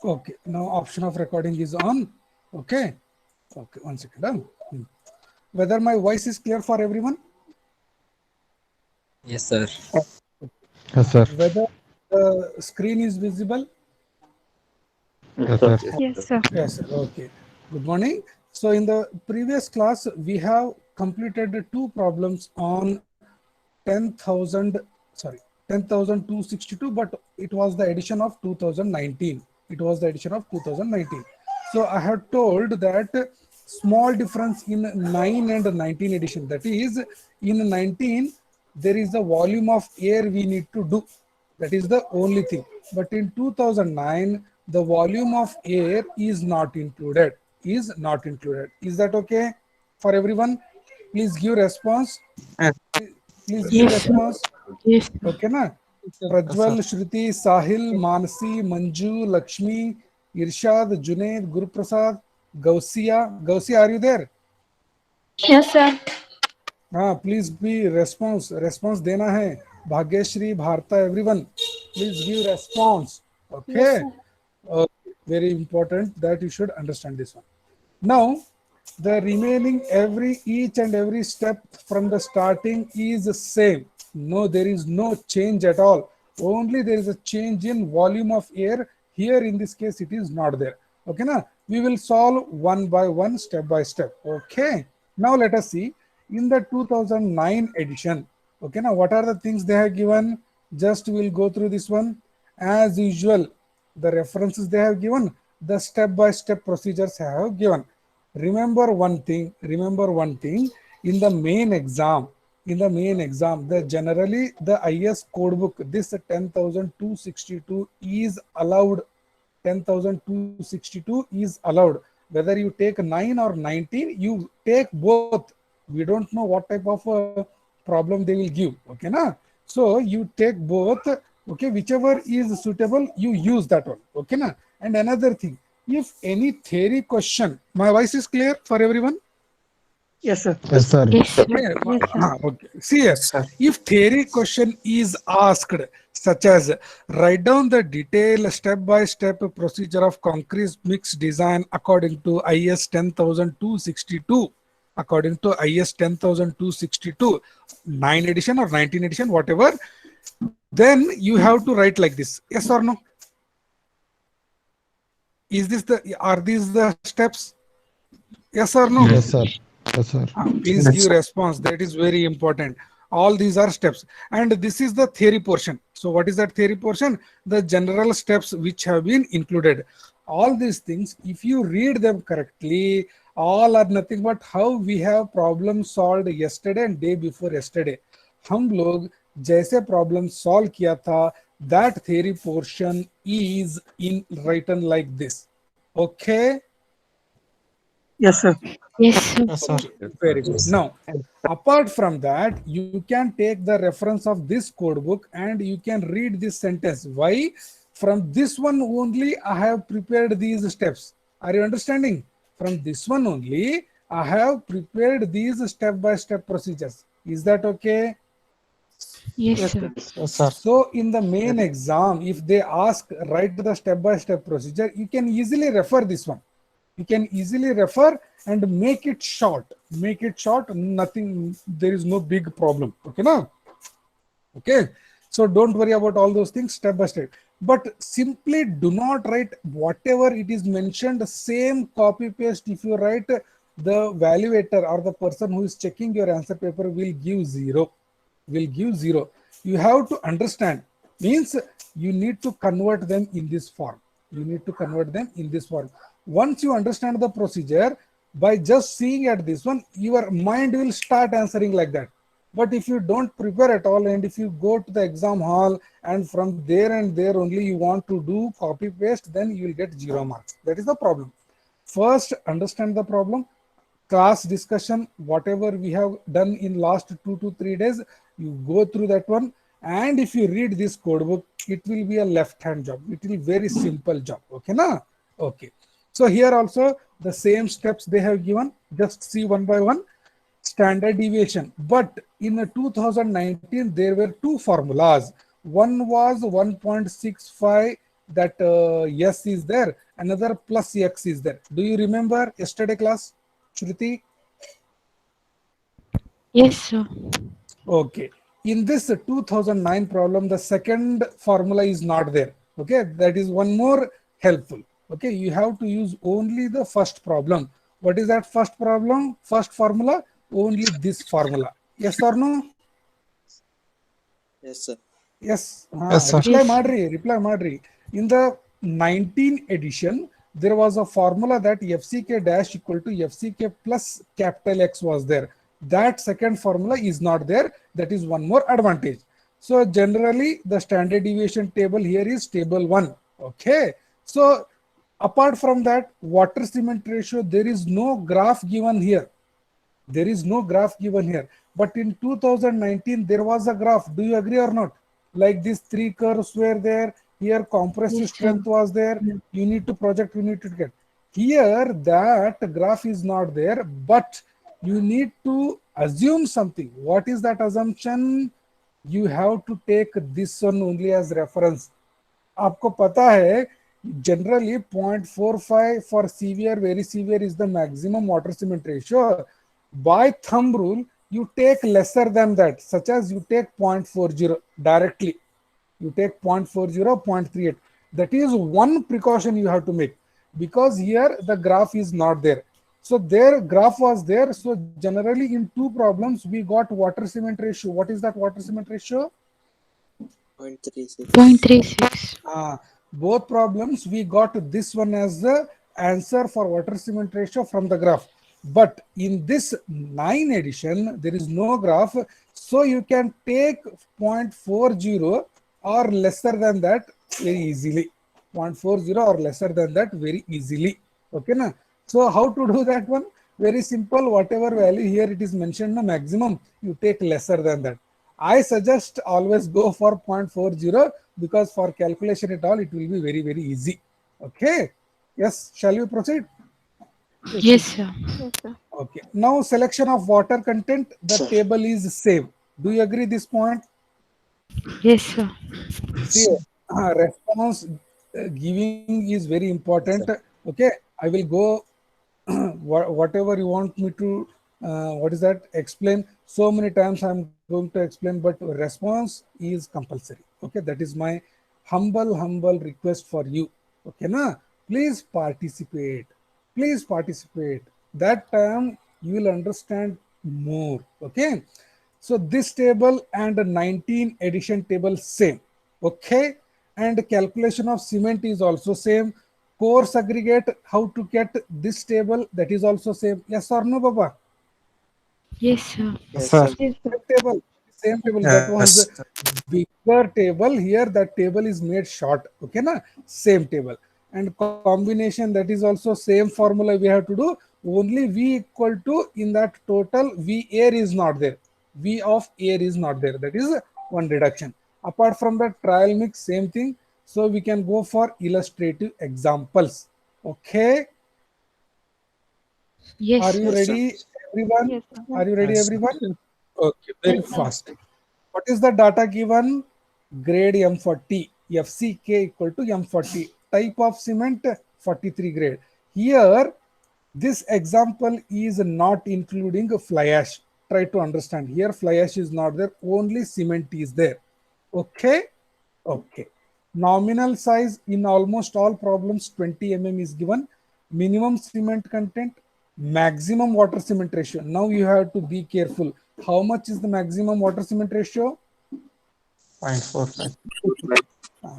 Okay, now option of recording is on. Okay, okay, 1 second. Whether my voice is clear for everyone? Yes, sir. Yes, sir. Whether the screen is visible? Yes, sir. Yes, sir. Yes, sir. Okay. Good morning. So in the previous class, we have completed two problems on 10,000, sorry, 10,262, but it was the edition of 2019. It was the edition of 2019. So I have told that small difference in 9 and 19 edition. That is, in 19, there is a volume of air we need to do. That is the only thing. But in 2009, the volume of air is not included. Is not included. Is that okay for everyone? Please give response. Please give Yes, sir. response. Yes. Okay na? Prajwal, Shruti, Sahil, Manasi, Manju, Lakshmi, Irshad, Junaid, Guru Prasad, Gausia. Gausia, are you there? Yes, sir. Please be response. Response देना है. Bhagyashri, Bharta, everyone. Please give response. Yes, Okay. sir. Very important that you should understand this one. Now, the remaining each and every step from the starting is the same. No, there is no change at all. Only there is a change in volume of air. Here in this case, it is not there. Okay, na? We will solve one by one, step by step. Okay. Now let us see in the 2009 edition. Okay, now what are the things they have given? Just we'll go through this one. As usual, the references they have given, the step by step procedures have given. Remember one thing, in the main exam, the generally the IS code book, this 10,262 is allowed. 10,262 is allowed. Whether you take 9 or 19, you take both. We don't know what type of problem they will give. Okay, na? So you take both. Okay, whichever is suitable, you use that one. Okay, na? And another thing, if any theory question, my voice is clear for everyone? Yes, sir. Yes, sir. Yes, sir. Okay. Yes, sir. Okay. See here, if theory question is asked, such as write down the detailed step-by-step procedure of concrete mix design according to IS 10,262, according to IS 10,262, 9 edition or 19 edition, whatever, then you have to write like this. Yes or no? Are these the steps? Yes or no? Yes, sir. Yes, sir. Please give response. That is very important. All these are steps. And this is the theory portion. So what is that theory portion? The general steps which have been included. All these things, if you read them correctly, all are nothing but how we have problem solved yesterday and day before yesterday. हम लोग जैसे problem solve किया था, that theory portion is in written like this. Okay? Yes, sir. Yes, sir. Yes, sir. Very good. Now, apart from that, you can take the reference of this code book and you can read this sentence. Why? From this one only, I have prepared these steps. Are you understanding? From this one only, I have prepared these step-by-step procedures. Is that okay? Yes, sir. Yes, sir. So in the main exam, if they ask write the step-by-step procedure, you can easily refer this one. You can easily refer and make it short. Make it short, nothing, there is no big problem. Okay, now? Okay. So don't worry about all those things step by step. But simply do not write whatever it is mentioned, same copy paste. If you write, the evaluator or the person who is checking your answer paper will give 0. Will give 0. You have to understand, means you need to convert them in this form. You need to convert them in this form. Once you understand the procedure, by just seeing at this one, your mind will start answering like that. But if you don't prepare at all, and if you go to the exam hall and from there and there only you want to do copy paste, then you will get 0 marks. That is the problem. First, understand the problem. Class discussion, whatever we have done in last 2 to 3 days, you go through that one. And if you read this code book, it will be a left-hand job. It will be very simple job. Okay, na? Okay. So here also the same steps they have given. Just see one by one. Standard deviation. But in 2019, there were two formulas. One was 1.65 that S is there, another plus X is there. Do you remember yesterday class, Shruti? Yes, sir. Okay. In this 2009 problem, the second formula is not there. Okay, that is one more helpful. Okay, you have to use only the first problem. What is that first problem? First formula, only this formula. Yes or no? Yes, sir. Yes. Yes, sir. Reply Yes. Madri. Reply Madri. In the 19 edition, there was a formula that FCK dash equal to FCK plus capital X was there. That second formula is not there. That is one more advantage. So generally, the standard deviation table here is table 1. Okay. So apart from that, water cement ratio, there is no graph given here. There is no graph given here. But in 2019, there was a graph. Do you agree or not? Like these three curves were there. Here, compressive Yes, sir. strength was there. You need to project, you need to get. Here, that graph is not there, but you need to assume something. What is that assumption? You have to take this one only as reference. आपको पता है generally 0.45 for severe, very severe is the maximum water cement ratio. By thumb rule, you take lesser than that, such as you take 0.40 directly. You take 0.40, 0.38. That is one precaution you have to make, because here the graph is not there. So their graph was there. So generally in two problems, we got water cement ratio. What is that water cement ratio? 0.36. 0.36. Both problems we got this one as the answer for water cement ratio from the graph. But in this 9 edition, there is no graph. So you can take 0.40 or lesser than that very easily. 0.40 or lesser than that very easily. Okay, na? So how to do that one? Very simple. Whatever value here it is mentioned, the maximum, you take lesser than that. I suggest always go for 0.40 because for calculation at all, it will be very, very easy. Okay. Yes. Shall we proceed? Yes, sir. Yes, sir. Okay. Now selection of water content, the Sir. table is same. Do you agree this point? Yes, sir. See, response giving is very important. Okay. I will go whatever you want me to what is that explain. So many times I'm going to explain, but response is compulsory. Okay, that is my humble request for you. Okay, na, please participate. Please participate. That time you will understand more. Okay, so this table and the 19 edition table same. Okay, and calculation of cement is also same. Coarse aggregate, how to get this table, that is also same. Yes or no, Baba? Yes, sir. Yes, Sir. sir. Yes, sir. Same table. That was Yes. bigger table. Here that table is made short. Okay, na? Same table. And combination, that is also same formula we have to do. Only V equal to, in that total, V air is not there. V of air is not there. That is one reduction. Apart from that, trial mix, same thing. So we can go for illustrative examples. Okay. Yes, Are you sir. Yes, sir. ready, everyone? Yes, sir. Are you ready, Yes. everyone? Okay, very Yes, sir. fast. What is the data given? Grade M40, FCK equal to M40. Type of cement, 43 grade. Here, this example is not including fly ash. Try to understand. Here, fly ash is not there. Only cement is there. Okay? Okay. Nominal size in almost all problems, 20 mm is given. Minimum cement content, maximum water cement ratio. Now you have to be careful. How much is the maximum water cement ratio? 0.45.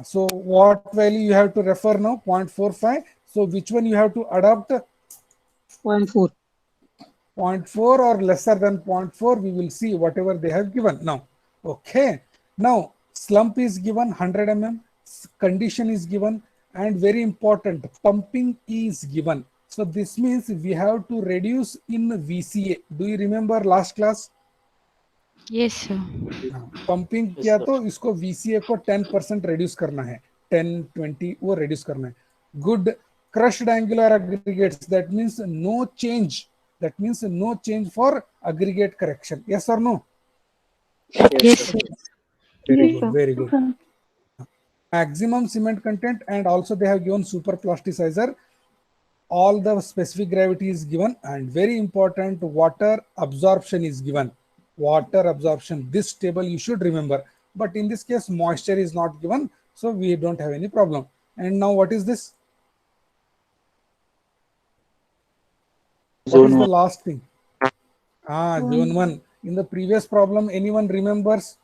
So what value you have to refer now? 0.45. So which one you have to adopt? 0.4. 0.4 or lesser than 0.4, we will see whatever they have given now. Okay. Now slump is given 100 mm, condition is given, and very important, pumping is given. So this means we have to reduce in VCA. Do you remember last class? Yes, sir. Pumping Yes, किया sir. तो इसको VCA को 10% reduce करना है, 10-20 वो reduce करना है. Good crushed angular aggregates, that means no change. That means no change for aggregate correction. Yes or no? Yes, Yes, sir. sir. Very Yes, good, sir. very good. maximum cement content, and also they have given super plasticizer. All the specific gravity is given, and very important, water absorption is given. Water absorption, this table you should remember, but in this case moisture is not given, so we don't have any problem. And now what is this? What is the last thing? Zone 1. In the previous problem, anyone remembers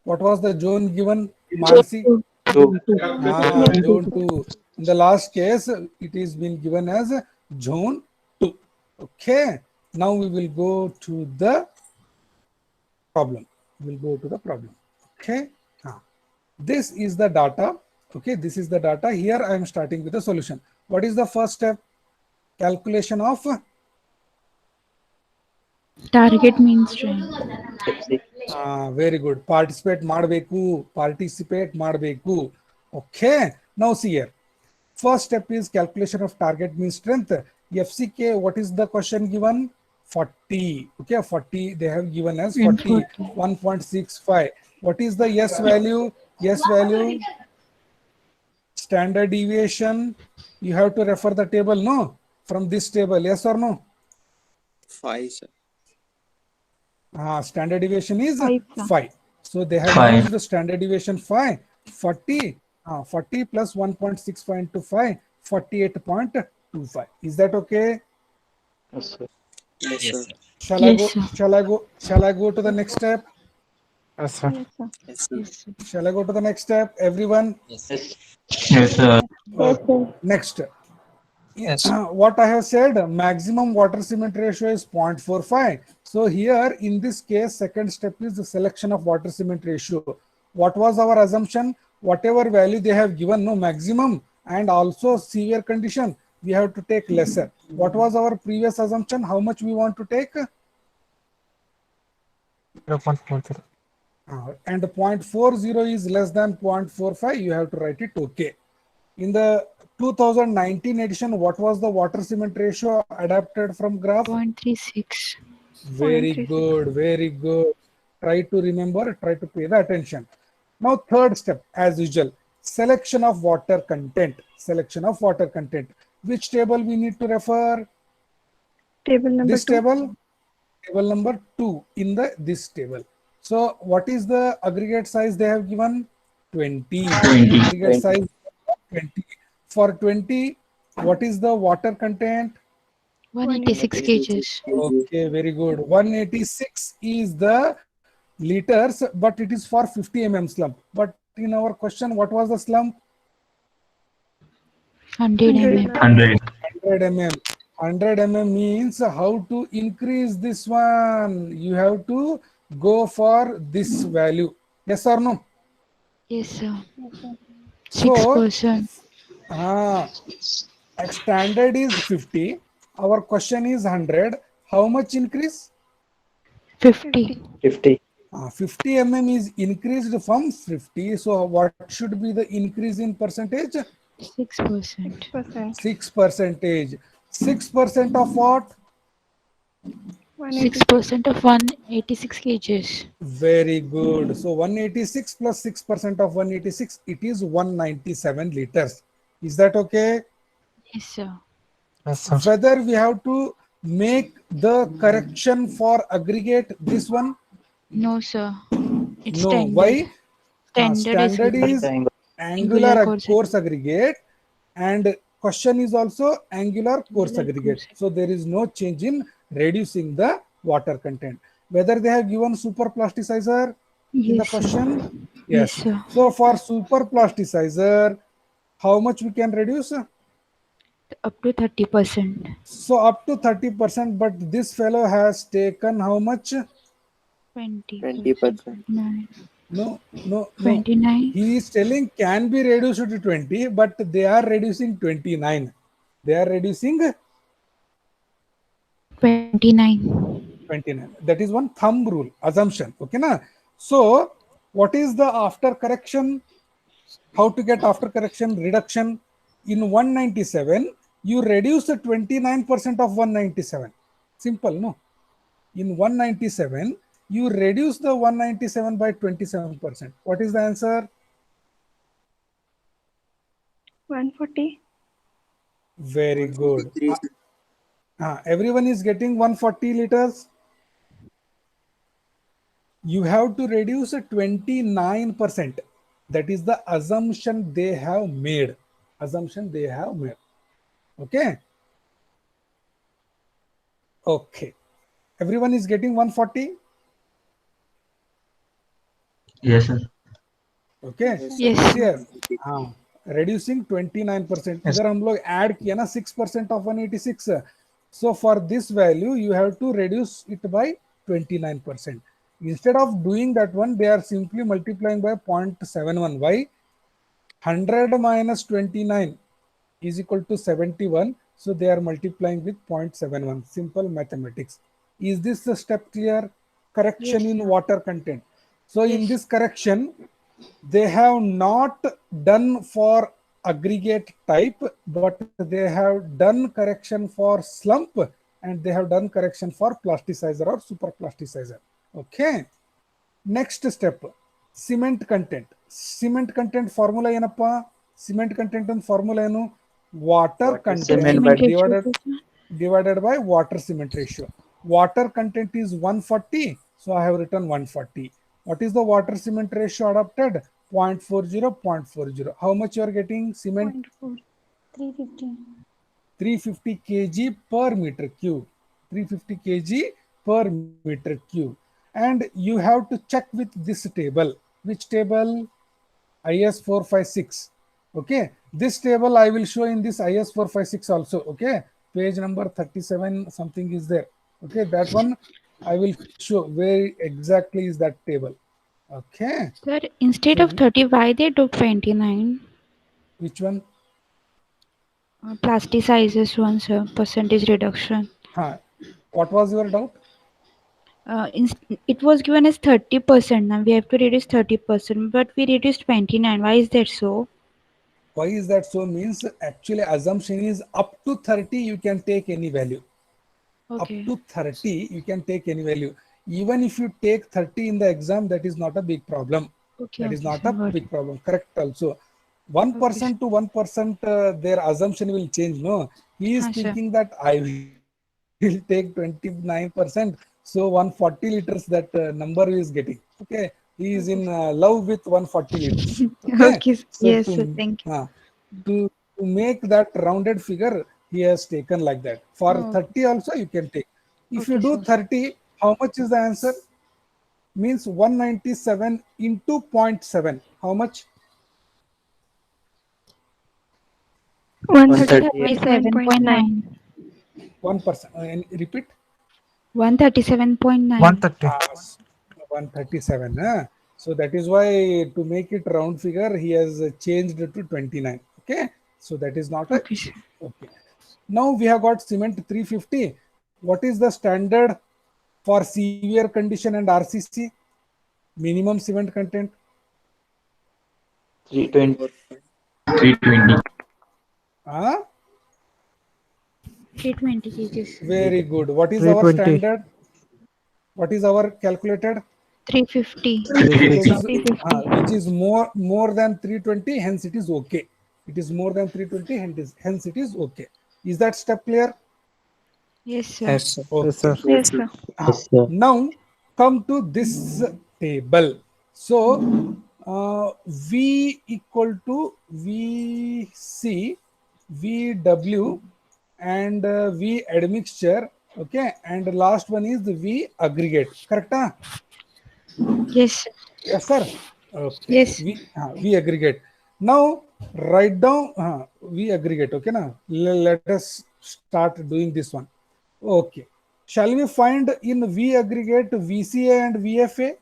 what was the zone given? Marcy? Zone 2. In the last case, it is been given as zone 2. Okay. Now we will go to the problem. Okay. This is the data. Okay. This is the data. Here I am starting with the solution. What is the first step? Calculation of Target mean strength. very good. Participate ಮಾಡಬೇಕು. Okay. Now see here. First step is calculation of target mean strength. FCK, what is the question given? 40. Okay, 40 they have given as 40. 1.65. What is the S value? S value, standard deviation. You have to refer the table, no? From this table, yes or no? 5, sir. Standard deviation is Five, sir. 5. So they have Five. used the standard deviation 5. 40 plus 1.65 into 5, 48.25. Is that okay? Yes, sir. Shall I Yes, go? sir. Shall I go to the next step? Yes, sir. Yes, sir. Yes, sir. Yes, sir. Shall I go to the next step? Everyone? Yes, sir. Yes, sir. Next. Yes. What I have said, maximum water cement ratio is 0.45. So here in this case, second step is the selection of water cement ratio. What was our assumption? Whatever value they have given, no maximum and also severe condition, we have to take lesser. What was our previous assumption? How much we want to take? 0.40. And 0.40 is less than 0.45, you have to write it okay. In the 2019 edition, what was the water cement ratio adapted from graph? 0.36. Very 0.36. good, very good. Try to remember, try to pay the attention. Now, third step, as usual, selection of water content. Selection of water content. Which table we need to refer? Table number This 2. table, table number 2 in this table. So, what is the aggregate size they have given? 20. Aggregate size 20. For 20, what is the water content? 186 kgs. Okay, very good. 186 is the liters, but it is for 50 mm slump. But in our question, what was the slump? 100 mm. 100. 100 mm. 100 mm means how to increase this one? You have to go for this value. Yes or no? Yes, sir. So, 6%. standard is 50. Our question is 100. How much increase? 50. 50. 50 mm is increased from 50. So what should be the increase in percentage? 6%. 6%. 6% of what? 6% of 186 kgs. Very good. So 186 plus 6% of 186, it is 197 liters. Is that okay? Yes, sir. Yes, sir. Whether we have to make the correction for aggregate this one? No, sir. It's No. standard. Why? Standard Is Angular angular course course aggregate, and question is also angular course Angular aggregate. course. So there is no change in reducing the water content. Whether they have given super plasticizer in the Yes, sir. question? Yes, sir. So for super plasticizer, how much we can reduce? Up to 30%. So up to 30%, but this fellow has taken how much? 20%. 9. No. 29. He is telling can be reduced to 20, but they are reducing 29. They are reducing 29. 29. That is one thumb rule, assumption. Okay, na? So, what is the after correction? How to get after correction reduction? In 197, you reduce the 29% of 197. Simple, no? In 197, you reduce the 197 by 27%. What is the answer? 140. Very good. 143, sir. Everyone is getting 140 liters. You have to reduce 29%. That is the assumption they have made. Assumption they have made. Okay. Okay. Everyone is getting 140. Yes, sir. Okay. Yes. Here, reducing 29%. Yes. इधर हम लोग add किया ना 6% of 186. So for this value, you have to reduce it by 29%. Instead of doing that one, they are simply multiplying by 0.71. Why? 100 minus 29 is equal to 71. So they are multiplying with 0.71. Simple mathematics. Is this the step clear? Correction Yes, in sir. water content. So in Yes. this correction, they have not done for aggregate type, but they have done correction for slump and they have done correction for plasticizer or super plasticizer. Okay. Next step, cement content. Cement content formula ಏನಪ್ಪ? Cement content and formula ಏನು? Water content cement Cement ratio, divided by water cement ratio. Water content is 140, so I have written 140. What is the water cement ratio adopted? 0.40, 0.40. How much you are getting cement? 0.4. 350. 350 kg per meter cube. 350 kg per meter cube. And you have to check with this table. Which table? IS 456. Okay. This table I will show in this IS 456 also. Okay. Page number 37 something is there. Okay. That one I will show where exactly is that table. Okay. Sir, instead of 30, why they took 29? Which one? Plasticizers one, sir. Percentage reduction. What was your doubt? It was given as 30%. Now we have to reduce 30%, but we reduced 29. Why is that so? Why is that so? Means actually assumption is up to 30 you can take any value. Okay. Up to 30 you can take any value. Even if you take 30 in the exam, that is not a big problem. Okay. That is not sir, a got it. big problem. Correct also. 1% to 1% their assumption will change. No, he is Sir. thinking that I will take 29%. So 140 liters that number is getting. Okay. He is in love with 140 liters. Okay. Okay. So Yes, to, sir. Thank you. to make that rounded figure, he has taken like that. For Oh. 30 also you can take. If you Okay, do sir. 30, how much is the answer? Means 197 into 0.7. How much? 137.9. 1%. Repeat. 137.9. 130. 137. So that is why to make it round figure, he has changed it to 29. Okay. So that is not a Okay, issue. Okay. Now we have got cement 350. What is the standard for severe condition and RCC? Minimum cement content? 320. 320. 320 kgs. Very good. What is our 320. standard? What is our calculated? 350. Which is more than 320, hence it is okay. It is more than 320, hence it is okay. Is that step clear? Yes, sir. Yes, sir. Okay. Yes, sir. Yes, sir. Yes, sir. Now come to this table. So V equal to VC, VW and V admixture. Okay. And the last one is the V aggregate. Correct? Yes. Yes, sir. Okay. Yes. We aggregate. Now write down we aggregate. Okay, now let us start doing this one. Okay. Shall we find in V aggregate VCA and VFA?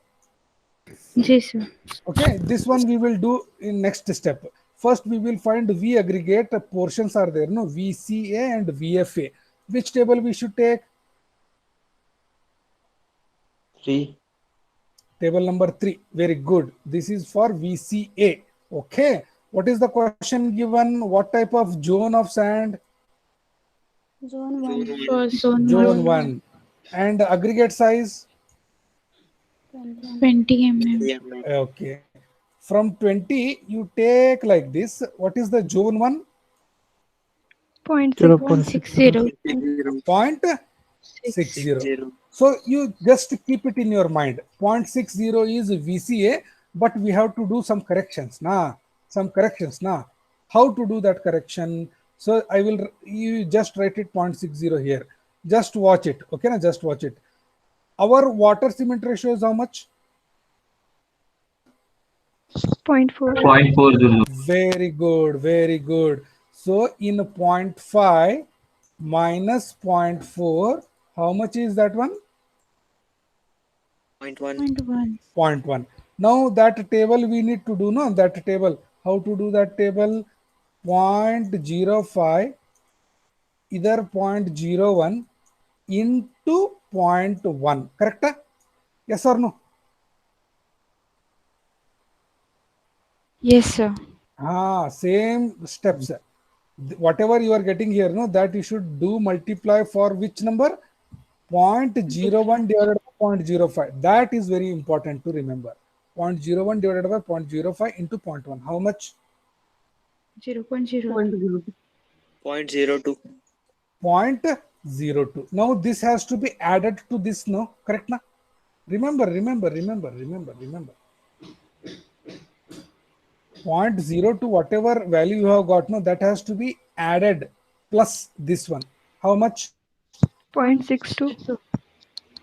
Yes, sir. Okay, this one we will do in next step. First, we will find V aggregate portions are there. No, VCA and VFA. Which table we should take? 3. Table number 3. Very good. This is for VCA. Okay. What is the question given? What type of zone of sand? Zone 1. For zone Zone 1. 1. And aggregate size? 20 mm. Okay. From 20, you take like this. What is the June one? 0.60. 0.60. Point 60. So you just keep it in your mind. 0.60 is VCA, but we have to do some corrections. Some corrections. How to do that correction? So you just write it 0.60 here. Just watch it. Okay, just watch it. Our water cement ratio is how much? 0.4. 0.40. Very good, very good. So in 0.5 minus 0.4, how much is that one? 0.1. 0.1. Now that table we need to do, no? That table. How to do that table? 0.05, either 0.01 into 0.1. Correct? Yes or no? Yes, sir. Same steps. Whatever you are getting here, no, that you should do multiply for which number? 0.01 divided by 0.05. That is very important to remember. 0.01 divided by 0.05 into 0.1. How much? 0.0. 0.02. 0.02. Now this has to be added to this, no? Correct, na? Remember. 0.02, whatever value you have got, no, that has to be added plus this one. How much? 0.62.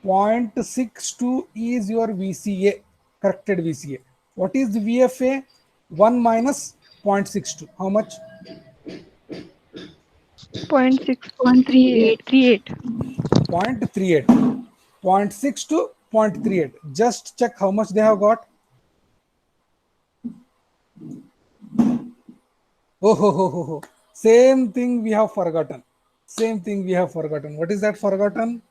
0.62 is your VCA, corrected VCA. What is the VFA? 1 minus 0.62. How much? 0.638. 0.38. 0.6 to 0.38. Just check how much they have got. Oh. Same thing we have forgotten. What is that forgotten?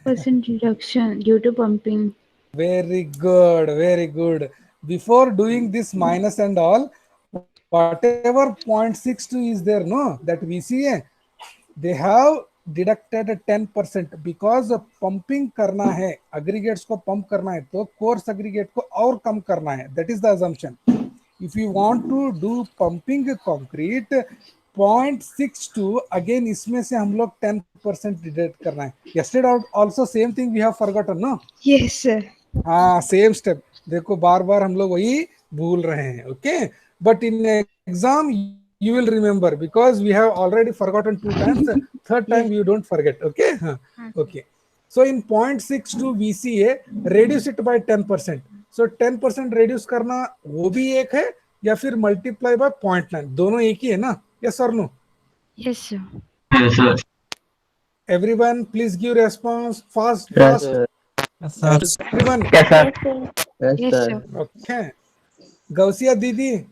Percent reduction due to pumping. Very good. Before doing this minus and all, whatever 0.62 is there, no, that VCA, they have deducted 10% because pumping करना है, aggregates को pump करना है, तो coarse aggregate को और कम करना है. That is the assumption. If you want to do pumping concrete, 0.62 again इसमें से हम लोग 10% deduct करना है. Yesterday also same thing we have forgotten, no? Yes, sir. Same step. देखो बार बार हम लोग वही भूल रहे हैं. Okay, but in exam you will remember because we have already forgotten 2 times. Third time you don't forget. Okay. Okay. So in 0.62 VCA, reduce it by 10%. So 10% reduce करना वो भी एक है या फिर multiply by 0.9, दोनों एक ही है ना? Yes or no? Yes, sir. Yes, sir. Everyone, please give response fast. Yes, sir. Yes, sir. Everyone. Yes, sir. Yes, Yes, sir. sir. Okay. Gausia Didi.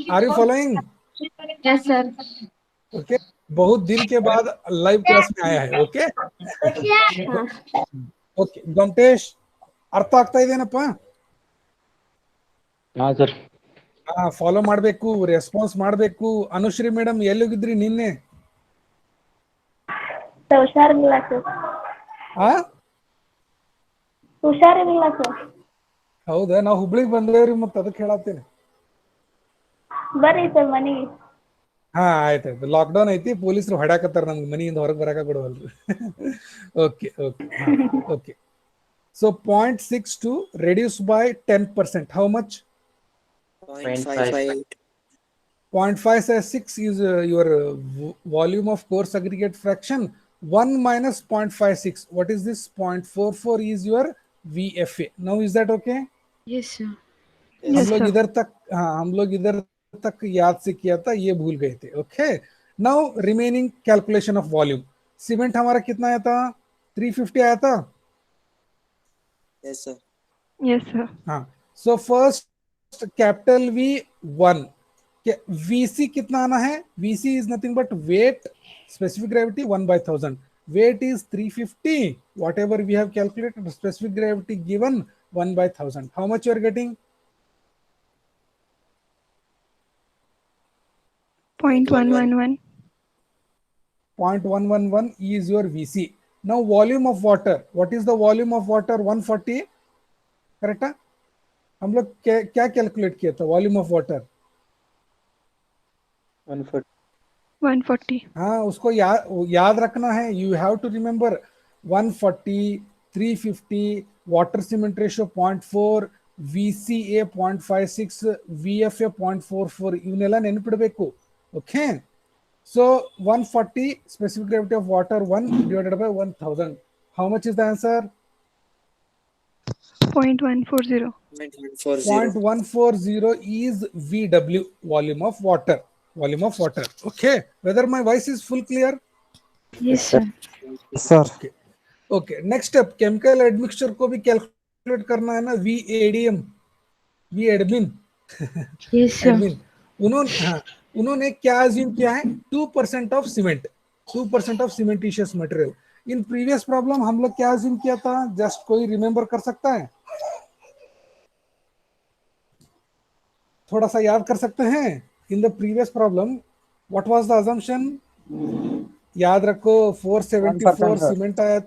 Are you following? Yes, sir. Okay, बहुत दिन के बाद live class में आया है. Okay okay ಗಂಟೇಶ್, ಅರ್ಥ ಆಗ್ತಾ ಇದೇನಪ್ಪ? ಸರ್. ಫಾಲೋ ಮಾಡಬೇಕು, ರೆಸ್ಪಾನ್ಸ್ ಮಾಡಬೇಕು. ಅನುಶ್ರೀ ಮೇಡಮ್ ಎಲ್ಲಿಗಿದ್ರಿ ನಿನ್ನೆ? ಹುಷಾರಿಲ್ಲ ಸರ್. ಹುಷಾರಿಲ್ಲ ಸರ್. ಹೌದಾ? ನಾವು ಹುಬ್ಳಿಗೆ ಬಂದೇವ್ರಿ, ಮತ್ತೆ ಅದಕ್ಕೆ ಹೇಳತ್ತೇನೆ. ಬರ್ರಿ ಸರ್ ಮನೆಗೆ. ಆಯ್ತಾಯ್ತು. ಲಾಕ್ಡೌನ್ ಐತಿ, ಪೊಲೀಸರು ಹೊಡ್ಯಾಕತ್ತಾರ ನಮ್ಗೆ, ಮನೆಯಿಂದ ಹೊರಗೆ ಬರಾಕ ಕೊಡವಲ್ರಿ. Okay. So 0.62 reduce by 10%. How much? 0.558. 0.566 is your volume of coarse aggregate fraction. 1 minus 0.56. What is this? 0.44 is your VFA. Now is that okay? Yes, sir. हम लोग इधर तक याद से किया था, ये भूल गए थे. Okay, now remaining calculation of volume. Cement हमारा कितना आया था? 350 आया था. Yes, sir. Yes, sir. So first capital V 1. VC कितना आना है? VC is nothing but weight, specific gravity 1/1000. Weight is 350. Whatever we have calculated, specific gravity given 1/1000. How much you are getting? 0.111. 0.111 is your VC. Now volume of water. What is the volume of water? 140. Correct है? हम लोग क्या calculate किया था? Volume of water 140. हाँ, उसको याद रखना है. You have to remember 140, 350, water cement ratio 0.4, VCA 0.56, VFA 0.44. ಇವನ್ನೆಲ್ಲ ನೆನಪಿಡಬೇಕು. Okay, so 140 specific gravity of water 1 divided by 1000. How much is the answer? 0.140. 0.140 is VW, volume of water. Volume of water. Okay, whether my voice is full clear? Yes, sir. Sir. Okay, next step, chemical admixture को भी calculate करना है ना. VADM, VAdmin. Yes, sir. Admin. उन्होंने क्या assume किया है? 2% of cement, 2% of cementitious material. In previous problem हम लोग क्या अज्यूम किया था? जस्ट कोई रिमेंबर कर सकता है? थोड़ा सा याद कर सकते हैं? In the previous problem what was the assumption? याद रखो, 474 सीमेंट आया.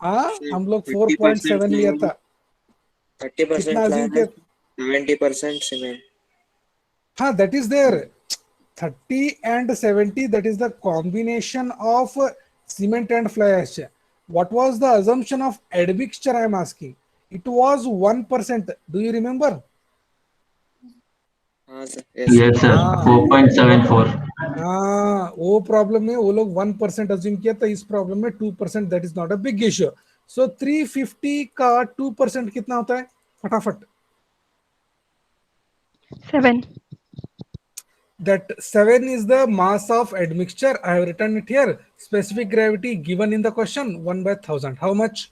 हाँ, हम लोग 4.7 लिया था. 30% कितना अज्यूम किया? 70% सीमेंट. हाँ, that is there. 30 and 70, that is the combination of cement and fly ash. What was the assumption of admixture? I am asking. It was 1%. Do you remember? हाँ सर. Yes, sir. 4.74. हाँ, वो problem में वो लोग 1% assume किया था. इस problem में 2%. That is not a big issue. So 350 का 2% कितना होता है? फटाफट. 7. That 7 is the mass of admixture. I have written it here. Specific gravity given in the question 1/1000. How much?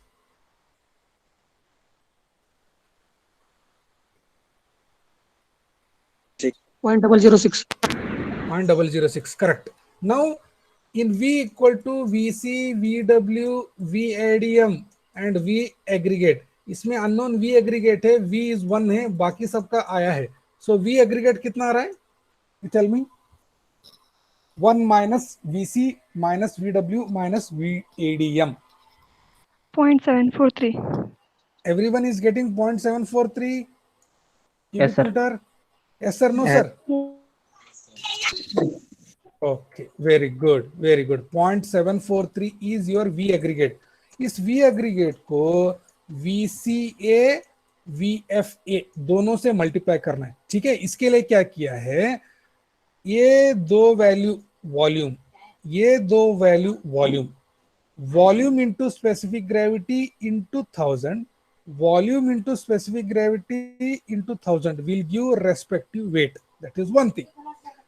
Point 006. 0.006. Correct. Now in V equal to VC, VW, VADM and V aggregate. इसमें unknown V aggregate है, V is 1 है, बाकी सबका आया है. So V aggregate कितना आ रहा है? You tell me. 1 minus VC minus VW minus VADM. 0.743. Everyone is getting 0.743. Yes, sir. Tutor? Yes, sir. No, sir. Okay, very good, very good. 0.743 is your V aggregate. इस V aggregate को VCA, VFA दोनों से multiply करना है. ठीक है, इसके लिए क्या किया है? ये दो वैल्यू वॉल्यूम, ये दो value volume, volume into specific gravity into 1000, volume into specific gravity into 1000 will give respective weight. That is one thing.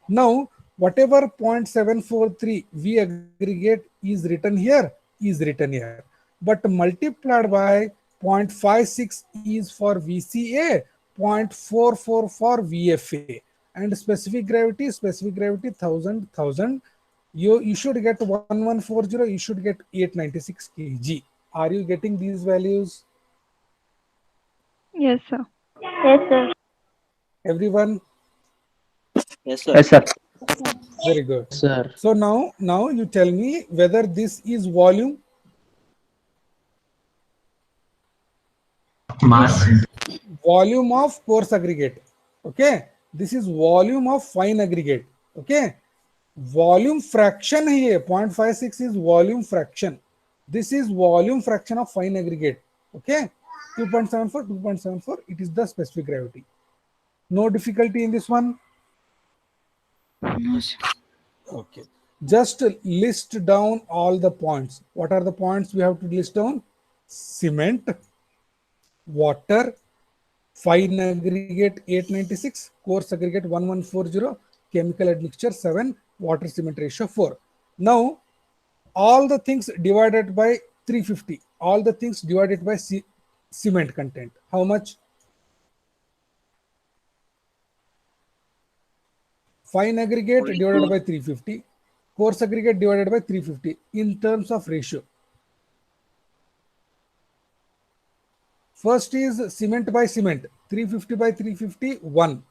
Now whatever 0.743 V aggregate is written here, but multiplied by 0.56 is for VCA, 0.44 for VFA, and specific gravity 1000. You should get 1140, you should get 896 kg. Are you getting these values? Yes, sir. Yes, sir. Everyone? Yes, sir. Yes, sir. Very good. Sir. So now you tell me whether this is volume. Mass. Volume of coarse aggregate. Okay. This is volume of fine aggregate. Okay. Volume fraction है ये. 0.56 is volume fraction. This is volume fraction of fine aggregate. Okay. 2.74. It is the specific gravity. No difficulty in this one. No, sir. Okay. Just list down all the points. What are the points we have to list down? Cement, water, fine aggregate 896, coarse aggregate 1140, chemical admixture 7, water cement ratio 4. Now, all the things divided by 350, all the things divided by cement content. How much? Fine aggregate divided by 350, coarse aggregate divided by 350 in terms of ratio. First is cement by cement, 350 by 350, 1.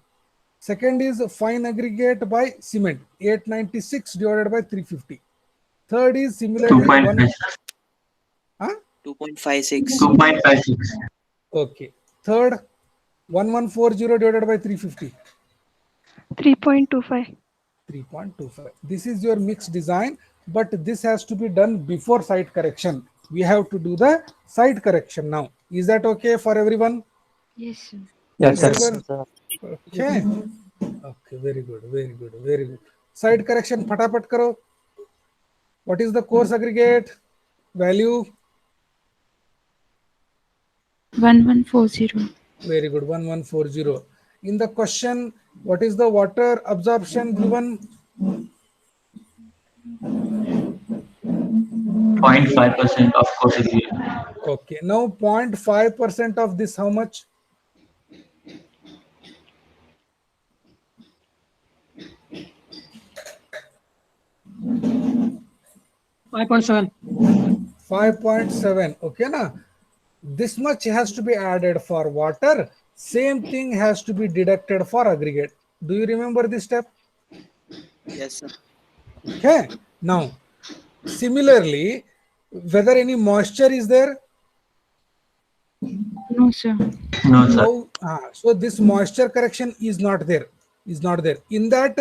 Second is fine aggregate by cement, 896 divided by 350. Third is similarly 2.5. Huh? 2.56. 2.56. Okay. Third, 1140 divided by 350. 3.25. 3.25. This is your mixed design, but this has to be done before site correction. We have to do the site correction now. Is that okay for everyone? Yes, sir. Yes, sir. Everyone? Okay. Okay, very good, very good, very good. Site correction, फटाफट करो. What is the course aggregate value? 1140. Very good, 1140. In the question, what is the water absorption given? 0.5% of course aggregate. Okay, now 0.5% of this, how much? Five point seven. 5.7. Okay, na? This much has to be added for water. Same thing has to be deducted for aggregate. Do you remember this step? Yes, sir. Okay. Now, similarly, whether any moisture is there? No, sir. No, sir. So this moisture correction is not there. Is not there. In that,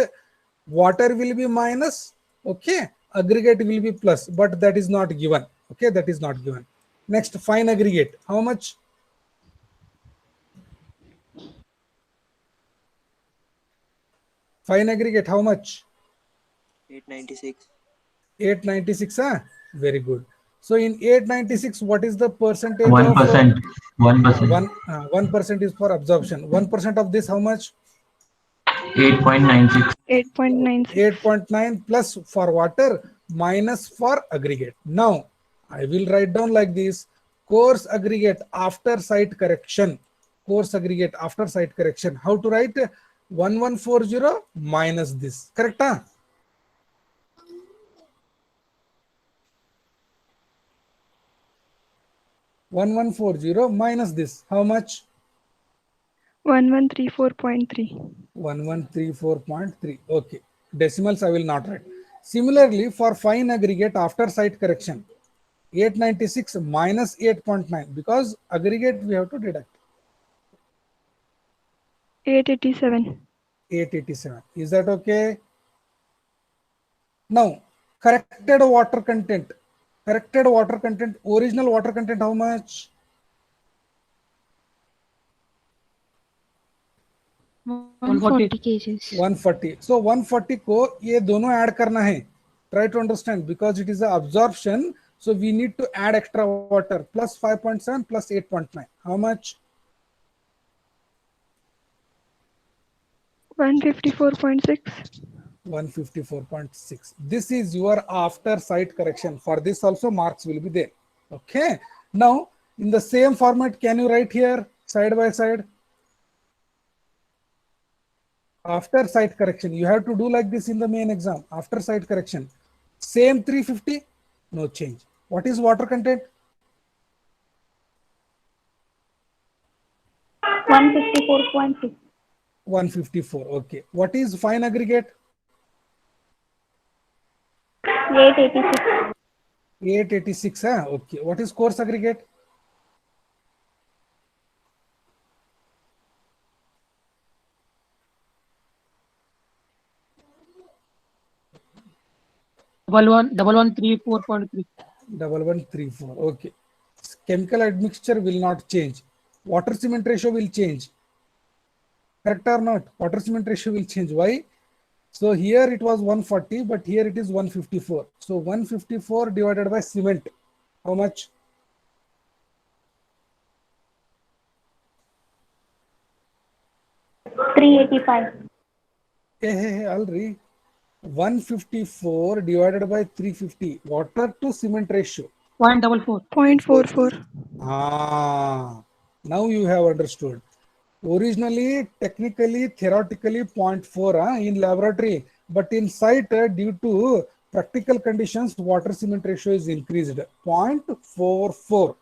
water will be minus. Okay. Aggregate will be plus, but that is not given. Okay, that is not given. Next, fine aggregate. How much? Fine aggregate, how much? 896. 896, huh? Very good. So in 896, what is the percentage 1%. of 1%. 1% is for absorption. 1% of this, how much? 8.96. 8.96. 8.9 plus for water minus for aggregate. Now I will write down like this: course aggregate after site correction. Course aggregate after site correction. How to write? 1140 minus this. Correct? Huh? minus this. How much? 1134.3. 1134.3. Okay. Decimals I will not write. Similarly, for fine aggregate after site correction, 896 minus 8.9, because aggregate we have to deduct. 887. 887. Is that okay? Now, corrected water content. Corrected water content, original water content, how much? 140 kgs. 140. So 140 को ये दोनों add करना है. Try to understand, because it is a absorption, so we need to add extra water. Plus 5.7 plus 8.9. How much? 154.6. 154.6. This is your after site correction. For this also marks will be there. Okay. Now in the same format, can you write here side by side? After site correction, you have to do like this in the main exam. After site correction, same 350, no change. What is water content? 154.6. 154. Okay. What is fine aggregate? 886. 886. Huh? Okay. What is coarse aggregate? Double one 34.3. 1134. Okay. Chemical admixture will not change. Water cement ratio will change. Correct or not? Water cement ratio will change. Why? So here it was 140, but here it is 154. So 154 divided by cement. How much? Hey, I'll read. 154 divided by 350. Water to cement ratio. 0.44. 0.44. Now you have understood. Originally, technically, theoretically 0.4 in laboratory, but in site due to practical conditions, water cement ratio is increased 0.44.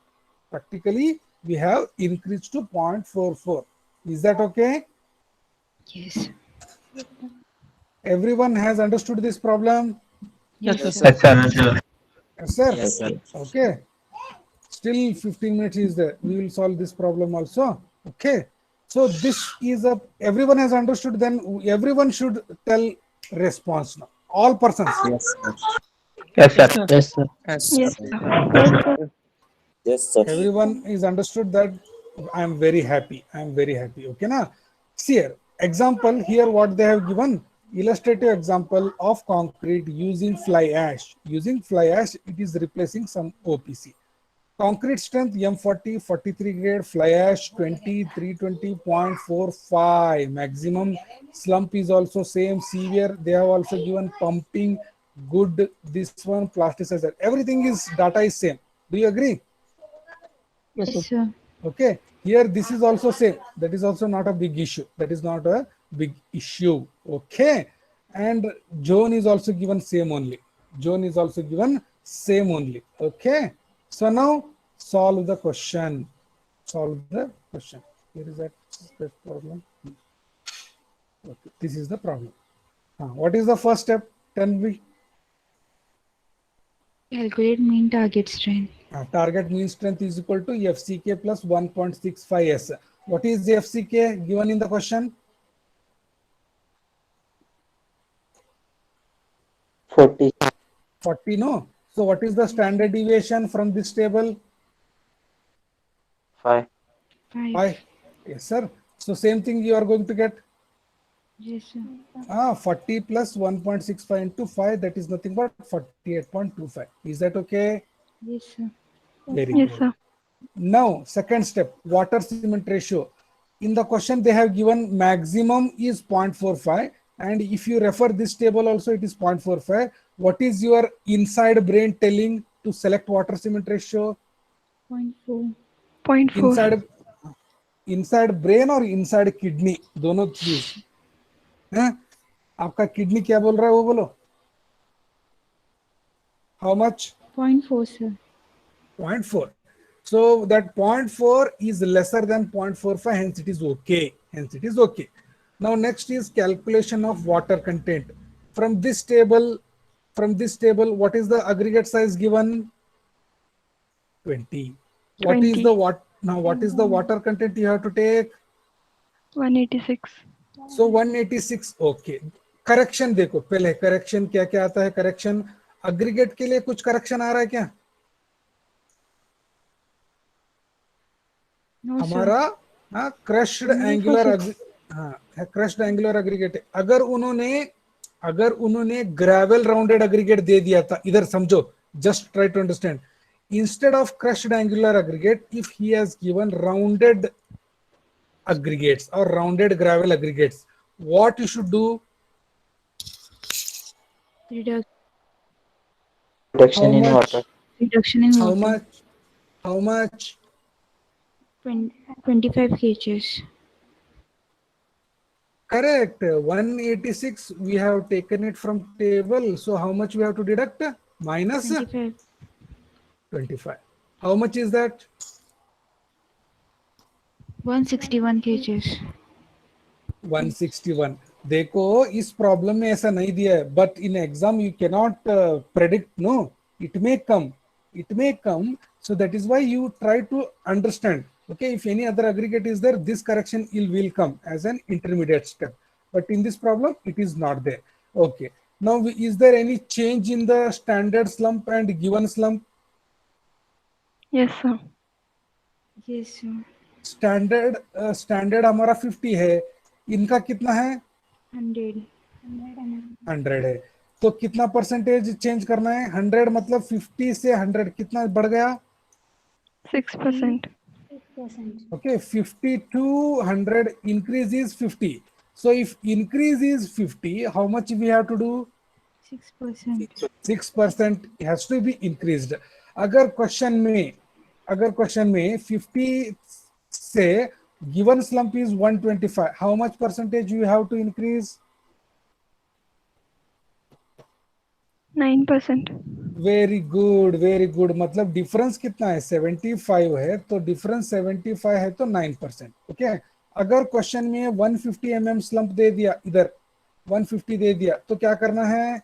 Practically, we have increased to 0.44. Is that okay? Yes. Everyone has understood this problem? Yes, sir. Yes, sir. Yes, sir. Yes, sir. Yes, sir. Okay. Still 15 minutes is there. We will solve this problem also. Okay. So this is a, everyone has understood, then everyone should tell response now. All persons. Yes, sir. Yes, sir. Yes, sir. Yes, sir. Yes, sir. Yes, sir. Everyone is understood that. I am very happy. I am very happy. Okay na? See here. Example here what they have given. Illustrative example of concrete using fly ash. Using fly ash, it is replacing some OPC. Concrete strength M40 43 grade, fly ash 20 320.45. Maximum slump is also same, severe. They have also given pumping good. This one plasticizer. Everything is data is same. Do you agree? Yes, sir. Yes, sir. Okay. Here this is also same. That is also not a big issue. That is not a big issue. Okay. And zone is also given same only. Zone is also given same only. Okay. So now solve the question. Solve the question. Here is that problem. Okay. This is the problem. What is the first step? Tell me. Calculate mean target strength. Target mean strength is equal to FCK plus 1.65S. What is the FCK given in the question? 40. 40, no? So what is the standard deviation from this table? 5. 5. 5. Yes, sir. So same thing you are going to get. Yes, sir. 40 plus 1.65 into 5, that is nothing but 48.25. Is that okay? Yes, sir. Very Yes, good. sir. Now, second step, water cement ratio. In the question, they have given maximum is 0.45. And if you refer this table also, it is 0.45. What is your inside brain telling to select water cement ratio? 0.4. 0.4. inside brain और inside kidney दोनों चीज हैं. आपका kidney क्या बोल रहा है वो बोलो. How much? 0.4, sir. 0.4. So that 0.4 is lesser than 0.45, hence it is okay. Hence it is okay. Now next is calculation of water content. From this table, what is the aggregate size given? 20. What is 20. the what is the water content you have to take? 186. So 186. Okay. Correction देखो पहले, correction क्या क्या आता है. Correction aggregate के लिए कुछ correction आ रहा है क्या? No, sir. हमारा crushed angular, crushed angular aggregate है. अगर उन्होंने ग्रेवल राउंडेड अग्रीगेट दे दिया था, इधर समझो, just try to understand. Instead of crushed angular aggregate, if he has given rounded aggregates or rounded gravel aggregates, what you should do? Reduction Reduction in much? water. Reduction in How water. much? How much? 25 kgs. Correct. 186 we have taken it from table. So how much we have to deduct? Minus 25. 25. How much is that? 161 kgs. 161. देखो इस problem में ऐसा नहीं दिया है, but in exam you cannot predict. No, it may come, so that is why you try to understand. Okay, if any other aggregate is there, this correction will come as an intermediate step, but in this problem it is not there. Okay, now is there any change in the standard slump and given slump? Yes, sir. Yes, sir. Standard हमारा 50 है, इनका कितना है? 100. 100 है. तो कितना percentage change करना है? 100 मतलब 50 से 100 कितना बढ़ गया? 6%. Okay, 50 to 100 increase is 50. So if increase is 50, how much we have to do? 6%. 6% has to be increased. अगर क्वेश्चन में 50 से given slump is 125, how much percentage you have to increase? 9%. Very good. मतलब difference कितना है? 75 है, तो difference 75 है तो 9%. ओके. अगर क्वेश्चन में 150 mm स्लंप दे दिया, इधर 150 दे दिया, तो क्या करना है?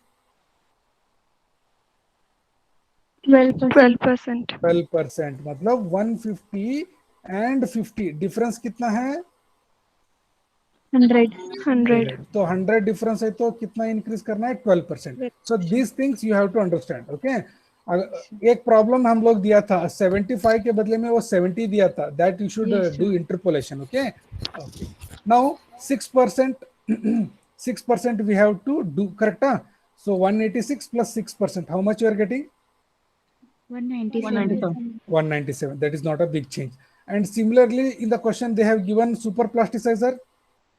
12%. 12%, मतलब 150 and 50 डिफरेंस कितना है? 100. 100. तो 100 डिफरेंस है तो कितना इंक्रीज करना है? 12%. So this things you have to understand. Okay, एक प्रॉब्लम हम लोग दिया था 75 के बदले में वो 70 दिया था, that you should Yes, sir. Do interpolation. Okay, now 6% 6% we have to do, correct? So 186 plus 6%, how much you are getting? 197. 197. That is not a big change. And similarly in the question they have given super plasticizer.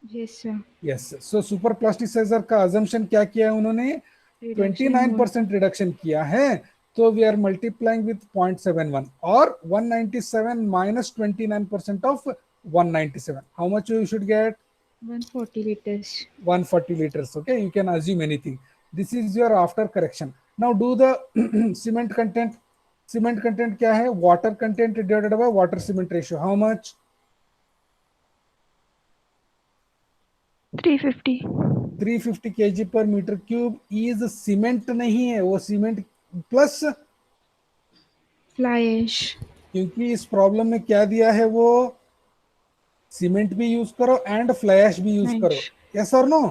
Yes, sir. Yes, so super plasticizer का assumption क्या किया है उन्होंने? 29% reduction किया है. तो we are multiplying with 0.71 और 197 minus 29% of 197. How much you should get? 140 liters. 140 liters. Okay, you can assume anything. This is your after correction. Now do the cement content. Cement content क्या है? Water content divided by water cement ratio. How much? 350. 350 kg per meter cube is cement नहीं है, वो cement plus, Fly ash. क्योंकि इस problem में क्या दिया है, वो सीमेंट भी यूज करो एंड फ्लाई ऐश भी यूज करो. यस और नो?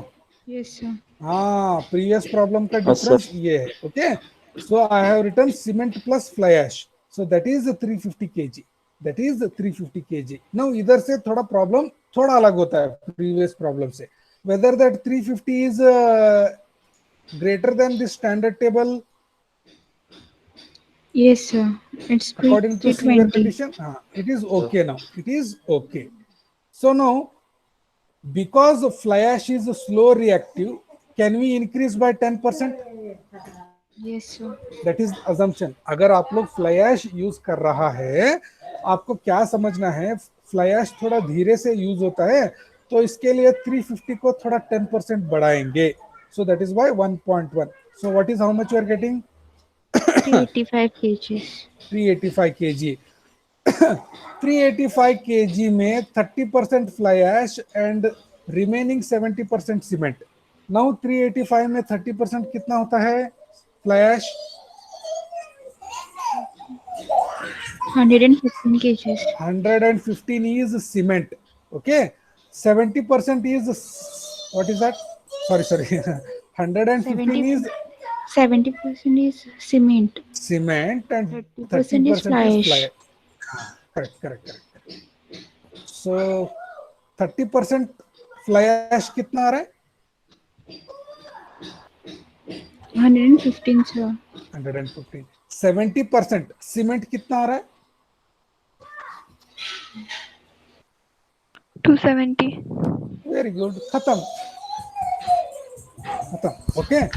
Yes, sir. हाँ, प्रीवियस प्रॉब्लम का Yes, डिफरेंस ये है. Okay, so I have written cement plus fly ash, so that is 350 kg. That is 350 kg. Now इधर से थोड़ा प्रॉब्लम थोड़ा अलग होता है प्रीवियस प्रॉब्लम से. Whether that 350 is greater than this standard table Yes, sir. It's according to severe 320. condition, it is okay. Now it is okay. So now because fly ash is slow reactive, can we increase by 10%? Yes, sir. That is assumption. अगर आप लोग fly ash use कर रहा है, आपको क्या समझना है, fly ash थोड़ा धीरे से यूज होता है, तो इसके लिए 350 को थोड़ा 10% बढ़ाएंगे. So that is why 1.1. So what is how much you are getting? 385 kgs. 385 kg. 385 kg में 30% fly ash and remaining 70% cement. Now 385 में 30% कितना होता है fly ash? 115 kgs. 115 is cement. Okay, 70% is, what is that? Sorry 115 is 70% is cement. cement and 30% is fly ash. Correct. So 30% fly ash कितना आ रहा है? 115, sir. 115. 70% cement कितना आ रहा है? 270. Very good. खत्म. Okay,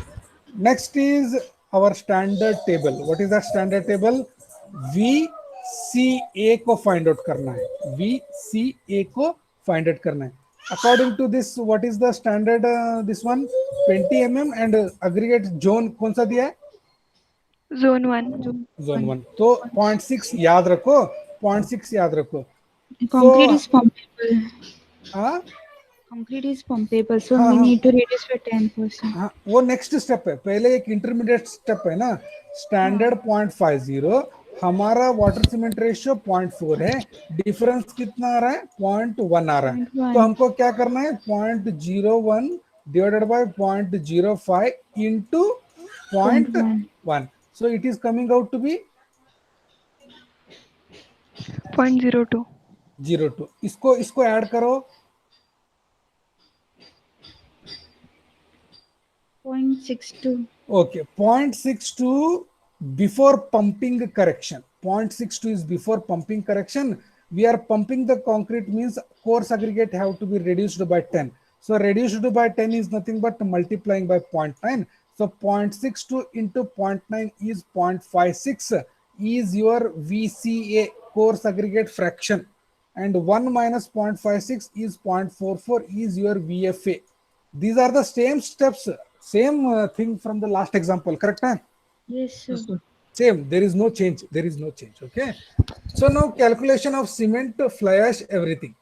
next is our standard table. What is that standard table? VCA को find out करना है. VCA को find out करना है. According to this, what is the standard? This one 20 mm and aggregate zone कौन सा दिया है? Zone 1. Zone 1. तो 0.6 याद रखो. 0.6 याद रखो. Concrete is pumpable. हाँ, Concrete is pumpable, so हाँ, we हाँ. need to reduce by 10%. हाँ, वो नेक्स्ट स्टेप है. पहले एक इंटरमीडिएट स्टेप है ना. स्टैंडर्ड 0.50, हमारा वाटर सीमेंट रेशियो 0.4 है. डिफरेंस कितना आ रहा है? 0.1 आ रहा है. 0.1. तो हमको क्या करना है? 0.01 divided by 0.05 into 0.1. So it is coming out to be 0.02. 0.2. इसको ऐड करो. 0.62. Okay, 0.62 before pumping correction. 0.62 is before pumping correction. We are pumping the concrete, means coarse aggregate have to be reduced by 10. So reduced by 10 is nothing but multiplying by 0.9. So 0.62 into 0.9 is 0.56 is your VCA, coarse aggregate fraction, and 1 minus 0.56 is 0.44 is your VFA. These are the same steps, same thing from the last example, correct? Yes, sir. Same, there is no change. Okay, so now calculation of cement, fly ash, everything.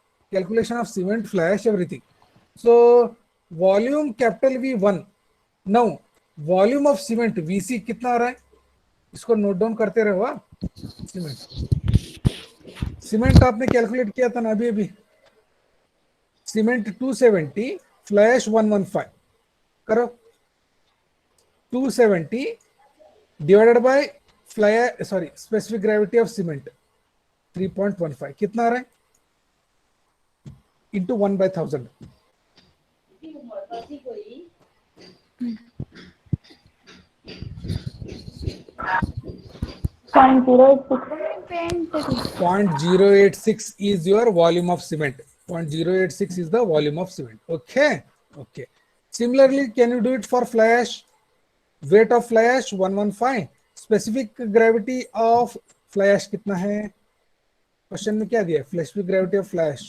So volume capital V1. Now volume of cement VC कितना आ रहा है? इसको note down करते रहो। Cement आपने calculate किया था ना अभी अभी, सीमेंट 270, फ्लाई 115 करो। 270 divided by fly sorry specific gravity of cement 3.15 कितना आ रहा है, into 1/1000। Point 086 is your volume of cement. 0.086 is the volume of cement. Okay. Okay. Similarly, can you do it for fly ash? Weight of fly ash 115. Specific gravity of fly ash कितना है? Question में क्या दिया है? Specific gravity of fly ash.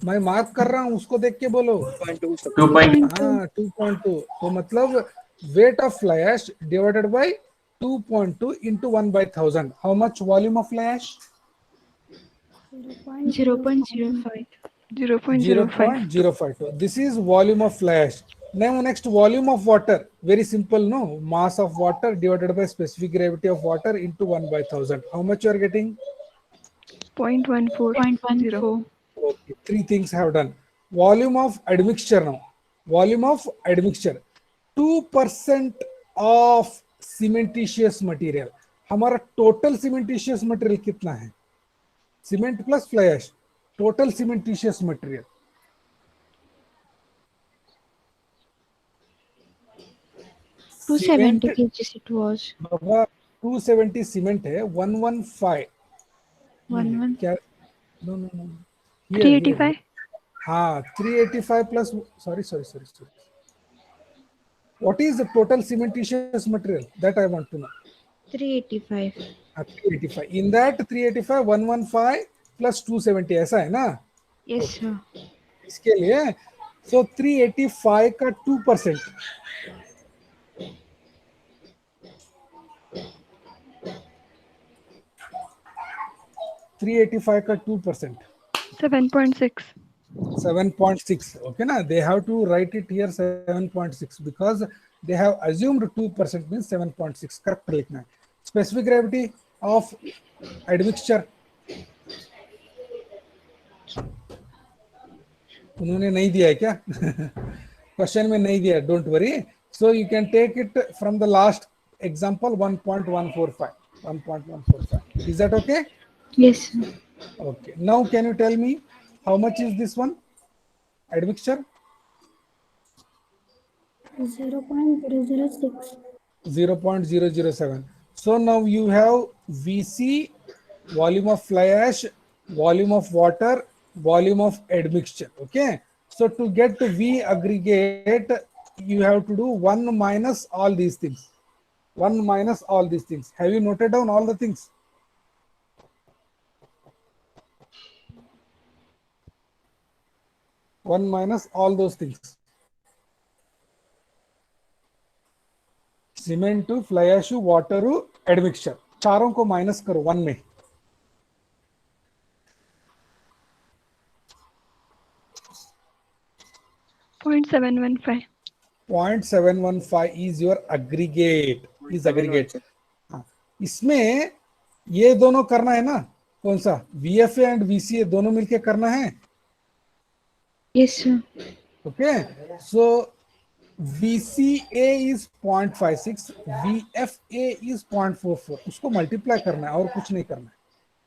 मैं mark कर रहा हूं, उसको देख के बोलो। 2.2. हाँ 2.2, तो मतलब weight of fly ash divided by 2.2 into 1/1000. How much volume of fly ash? 0.05. 0.05. 0.052. This is volume of fly ash. Now next, volume of water. Very simple, no? Mass of water divided by specific gravity of water into 1/1000. How much you are getting? 0.14. 0.14. Okay, three things have done. Volume of admixture now. Volume of admixture. 2% of cementitious material. हमारा total cementitious material कितना है? Cement plus fly ash, total cementitious material. Cement 270 kgs it was. बाबा 270 cement है, 115 11. क्या? No no no, 385. हाँ 385 plus sorry. What is the total cementitious material? That I want to know. 385. 385. In that 385, 115 plus 270 ऐसा है ना? Yes, sir. इसके लिए so 385 का 2%, का 2%, 7.6. 7.6. Okay na, they have to write it here 7.6 because they have assumed 2% means 7.6. correct लिखना है. Specific gravity of admixture उन्होंने नहीं दिया है क्या? क्वेश्चन में नहीं दिया, don't worry. So you can take it from the last example 1.145. 1.145. Is that okay? Yes, sir. Okay. Now can you tell me how much is this one? Admixture? 0.006. 0.007. So now you have VC, volume of fly ash, volume of water, volume of admixture. Okay. So to get to V aggregate, you have to do 1 minus all these things. 1 minus all these things. Have you noted down all the things? One minus all those things. Cement, fly ash, water, admixture, चारों को minus करो 1 में. .715. 0.715 is your aggregate. Is aggregate. हाँ, इसमें ये दोनों करना है ना, कौन सा? VFA एंड VCA दोनों मिलके करना है. Yes, sir. Okay, so VCA is 0.56, VFA is 0.44. उसको मल्टीप्लाई करना है और कुछ नहीं करना है.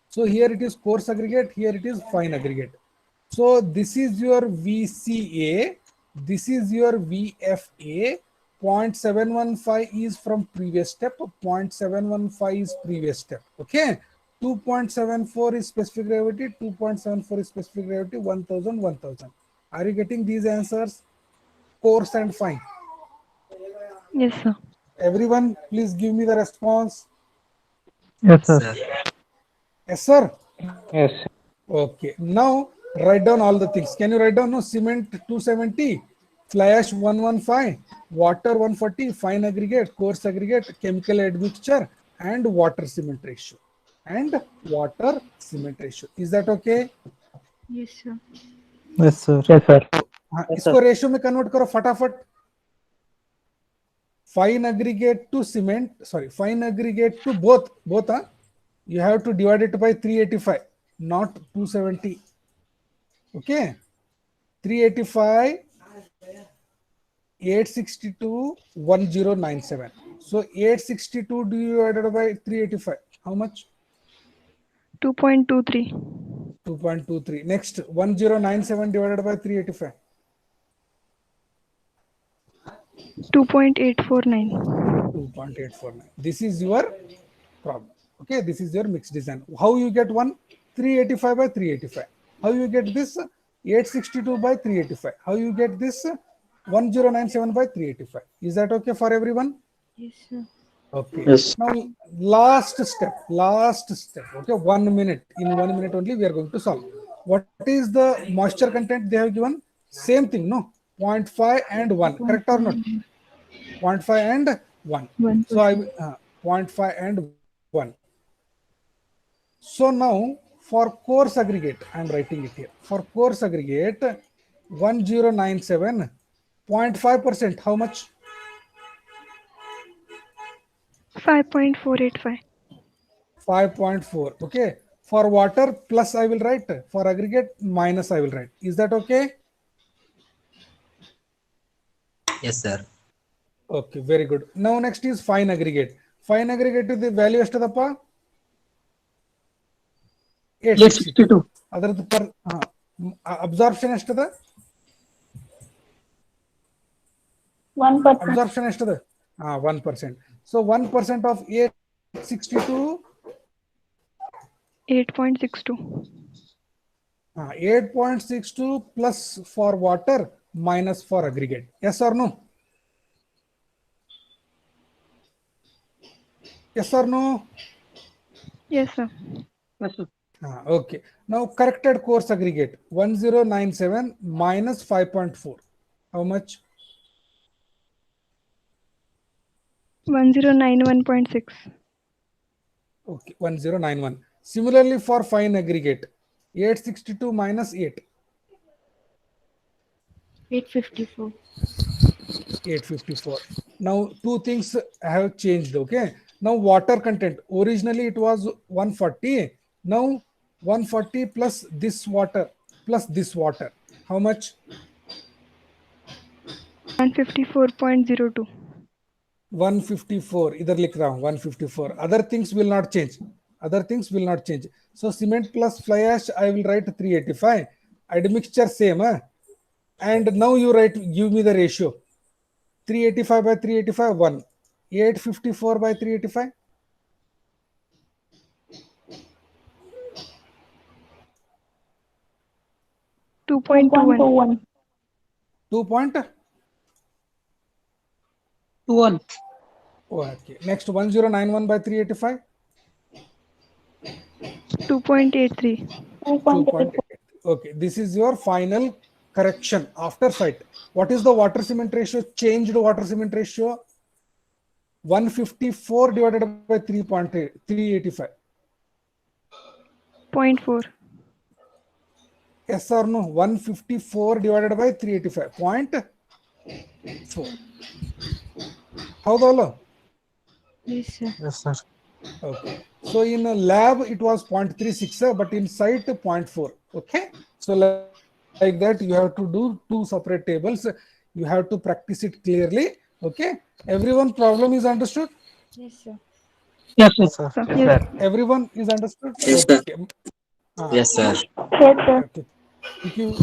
So here it is coarse aggregate, here it is fine aggregate. So this is your VCA, this is your VFA. 0.715 is from previous step, 0.715 is previous step. Okay, 2.74 is specific gravity, 2.74 is specific gravity, 1000, 1000. Are you getting these answers? Coarse and fine. Yes, sir. Everyone, please give me the response. Yes, sir. Yes, sir. Yes. Okay. Now write down all the things. Can you write down? No, cement 270, fly ash 115, water 140, fine aggregate, coarse aggregate, chemical admixture, and water cement ratio. And water cement ratio. Is that okay? Yes, sir. Yes, sir. Yes, sir. हाँ, Yes, इसको ratio में convert करो फटाफट. Fine aggregate to cement, sorry, fine aggregate to both, huh? You have to divide it by 385, not 270. Okay, 385, 862, 1097. So 862 divided by 385, how much? 2.23. 2.23. Next, 1097 divided by 385. 2.849. 2.849. This is your problem. Okay, this is your mixed design. How you get one? 385 by 385. How you get this? 862 by 385. How you get this? 1097 by 385. Is that okay for everyone? Yes, sir. Okay. Yes. Now, last step. Okay, 1 minute. In 1 minute only, we are going to solve. What is the moisture content they have given? Same thing, no? 0.5 and 1. Correct or not? 0.5 and 1. 1%. So I 0.5 and 1. So now for coarse aggregate, I am writing it here. For coarse aggregate, 1097, 0.5%. How much? 5.485. 5.4. Okay. For water, plus I will write. For aggregate, minus I will write. Is that okay? Yes, sir. Okay, very good. Now next is fine aggregate. Fine aggregate is the value ಎಷ್ಟದಪ್ಪ? 862. ಅದರದ್ದು per absorption ಎಷ್ಟದ? 1%. Absorption ಎಷ್ಟದ? 1%. So 1% of 862. 8.62. 8.62 plus for water minus for aggregate. Yes or no? Yes or no? Yes, sir. Okay. Now corrected coarse aggregate 1097 minus 5.4. How much? 1091.6. Okay, 1091. Similarly for fine aggregate 862 minus 8. 854. 854. Now two things have changed. Okay, now water content, originally it was 140, now 140 plus this water plus this water, how much? 154.02. 154. Either likh raha hu 154. Other things will not change. So cement plus fly ash I will write 385. Admixture same, and now you write, give me the ratio. 385 by 385, 1. 854 by 385. 2.21. 2.21. Okay. Next 1091 by 385. 2.83. 2.8. Okay. This is your final correction after site. What is the water cement ratio? Changed water cement ratio. 154 divided by 385. 0.4. Yes or no? 154 divided by 385. 0.4. How the all? Yes, sir. Yes, sir. Okay. So in a lab it was 0.36, but in site 0.4. Okay. So like that you have to do two separate tables. You have to practice it clearly. Okay. Everyone, problem is understood? Yes, sir. Yes, sir. Yes. Everyone is understood? Yes, sir. Okay. Yes, sir. Yes, sir. Okay. Thank you.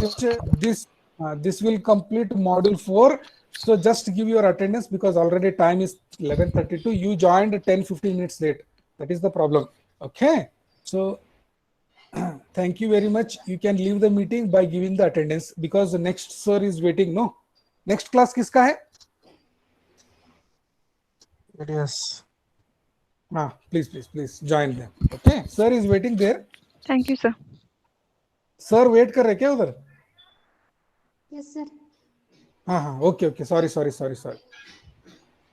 This will complete module 4. So just give your attendance because already time is 11:32. You joined 10-15 minutes late. That is the problem. Okay. So thank you very much. You can leave the meeting by giving the attendance because the next sir is waiting. No. Next class किसका है? Yes. Please join them. Okay. Sir is waiting there. Thank you, sir. Sir wait कर रहे क्या उधर? Yes, sir. हाँ. Okay. Sorry.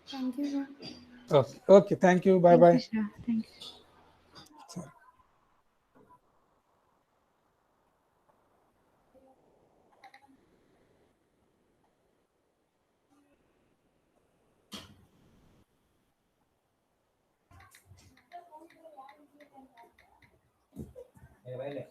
Thank you, sir. Okay. Thank you. Bye. Thank you, sir. Thank you. Yeah.